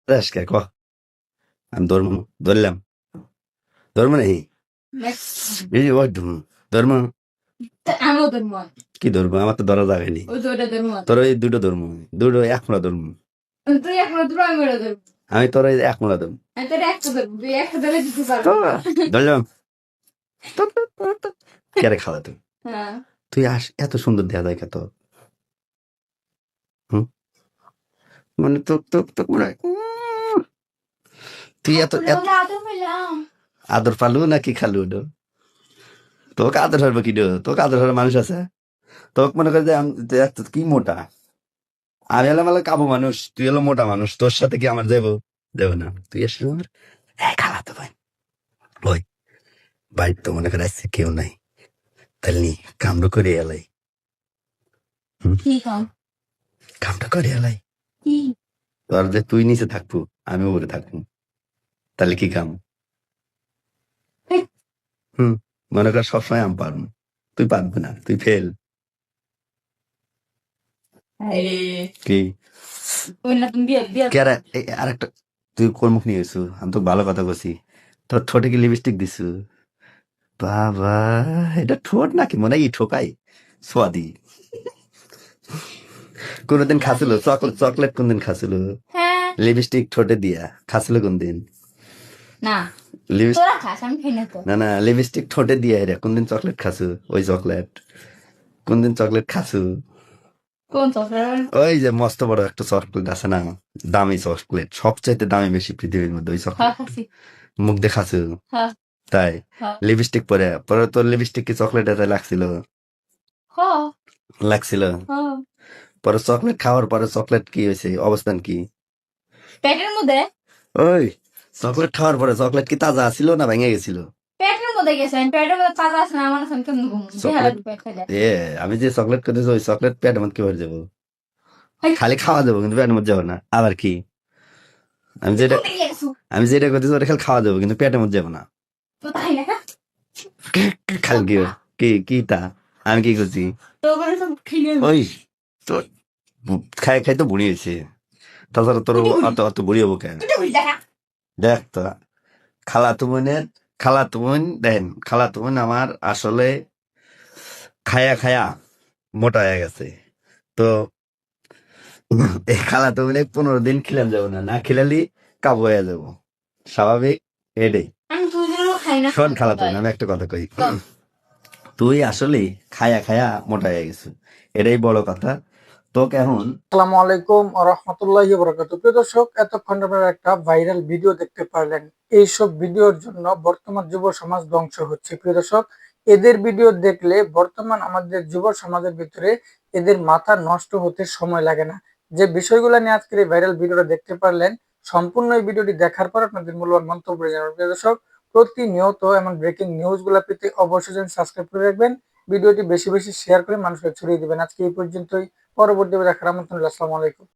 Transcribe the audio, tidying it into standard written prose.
আজকে ক আমি ধরলাম নেই এই যে ওই ধর্ম আমিও ধরবো। কি ধরবো আমার তো ধরা যায়নি ওই দুইটা ধরবো। তোর ওই দুটো এক মোড়া ধরবো তুই এখন ধরবো, আমি ওটা ধরবো। আমি তোর ওই এক মোড়া ধরবো আমি তোর একটা ধরবো, তুই একটা ধরে দিতে পারবো না। ধরলাম কেরে খাওয়া তুই হ্যাঁ। তুই এত সুন্দর দেয়া যায় কত হুম মানে তো তো তো মনে হয়, তুই এত আদর পেলাম। আদর পালু নাকি খালু ওটা তোকে আদর হারবো কি তোকে আদর হার মানুষ আছে তোকে মনে করে যে কি মোটা আমি হলাম কাবু মানুষ তুই হলো মোটা মানুষ তোর সাথে কি আমার যাবো না তুই আসলে আমার খালাতো ভাই ওই বাড়ির তো মনে করে আসছে কেউ নাই তাহলে কামড় করে এলাই কামটা করে এলাই তোর যে তুই নিচে থাকবো আমি উপরে থাকবো তাহলে কি কাম মনে কর সবসময় আমি পারবো তুই পারবি না তুই ফেল কি আরেকটা তুই কোন মুখ নিয়ে গেছু আমি তো ভালো কথা বলছি তোর ঠোঁটে কি লিপস্টিক দিছু বাবা এটা ঠোঁট নাকি মনে হয় ঠোকাই সোয়াদি কোনদিন খাছিল চকলেট কোনদিন খাছিল লিপস্টিক ঠোঁটে দিয়া খাছিল কোনদিন না না লিপস্টিক ঠোঁটে দিয়া রে কোনদিন চকলেট খাসু ওই চকলেট কোনদিন চকলেট খাসু কোন চকলেট? ওই যে মস্ত বড় একটা চকলেট আছে না দামি চকলেট সবচাইতে দামি বেশি পৃথিবীর মধ্যে ওই চকলেট মুখ দিয়ে খাসু তাই লিপস্টিক পরে পরে তোর লিপস্টিক কি চকলেট এতে লাগছিল পরে চকলেট খাওয়ার পরে চকলেট কি হয়েছে অবস্থান কি পেটের মধ্যে ওই চকলেট খাওয়ার পরে চকলেট কি তাজা ছিল না ভেঙে গেছিল পেটের মধ্যে গেছে পেটের মধ্যে তাজা আছে না আমার কাছে কেমন ঘুম আমি যে চকলেট করতেছি ওই চকলেট পেটের মধ্যে কি হয়ে যাবো খালি খাওয়া যাবো কিন্তু পেটের মধ্যে যাবো না আবার কি আমি যেটা করতেছি ওটা খালি খাওয়া যাবো কিন্তু পেটের মধ্যে যাবো না খালি কি তা আমি কি করছি ওই তো খাই খাই তো বুড়ি হয়েছে তাছাড়া তোর অত বুড়ি হবো কেন দেখ তো খালাতো বোন দেন খালাতো বোন আমার আসলে খায়া মোটা হয়ে গেছে তো এই খালাতো বোনে 15 দিন খিলান যাবো না খিলালি কাবু হয়ে যাবো স্বাভাবিক এটাই শোন খালাতো বোন আমি একটা কথা কই তুই আসলে খায়া মোটা হয়ে গেছিস এটাই বড় কথা তোকে এখন আসসালামু আলাইকুম ওয়া রাহমাতুল্লাহি ওয়া বারাকাতুহু। প্রিয় দর্শক, এতক্ষণ আপনারা একটা ভাইরাল ভিডিও দেখতে পারলেন। এইসব ভিডিওর জন্য বর্তমান যুব সমাজ ধ্বংস হচ্ছে। প্রিয় দর্শক, এদের ভিডিও দেখলে বর্তমান আমাদের যুব সমাজের ভিতরে এদের মাথা নষ্ট হতে সময় লাগে না। যে বিষয়গুলো নিয়ে আজকের এই ভাইরাল ভিডিওটা দেখতে পারলেন, সম্পূর্ণ এই ভিডিওটি দেখার পর আপনাদের মূল্যবান মন্তব্য জানাবেন। প্রিয় দর্শক, প্রতিনিয়ত এমন ব্রেকিং নিউজগুলো পেতে অবশ্যই সাবস্ক্রাইব করে রাখবেন। ভিডিওটি বেশি বেশি শেয়ার করে মানুষকে ছড়িয়ে দিবেন। আজকে এই পর্যন্তই। পরবর্তী দেখার আমন্ত্রণ। আসসালামু আলাইকুম।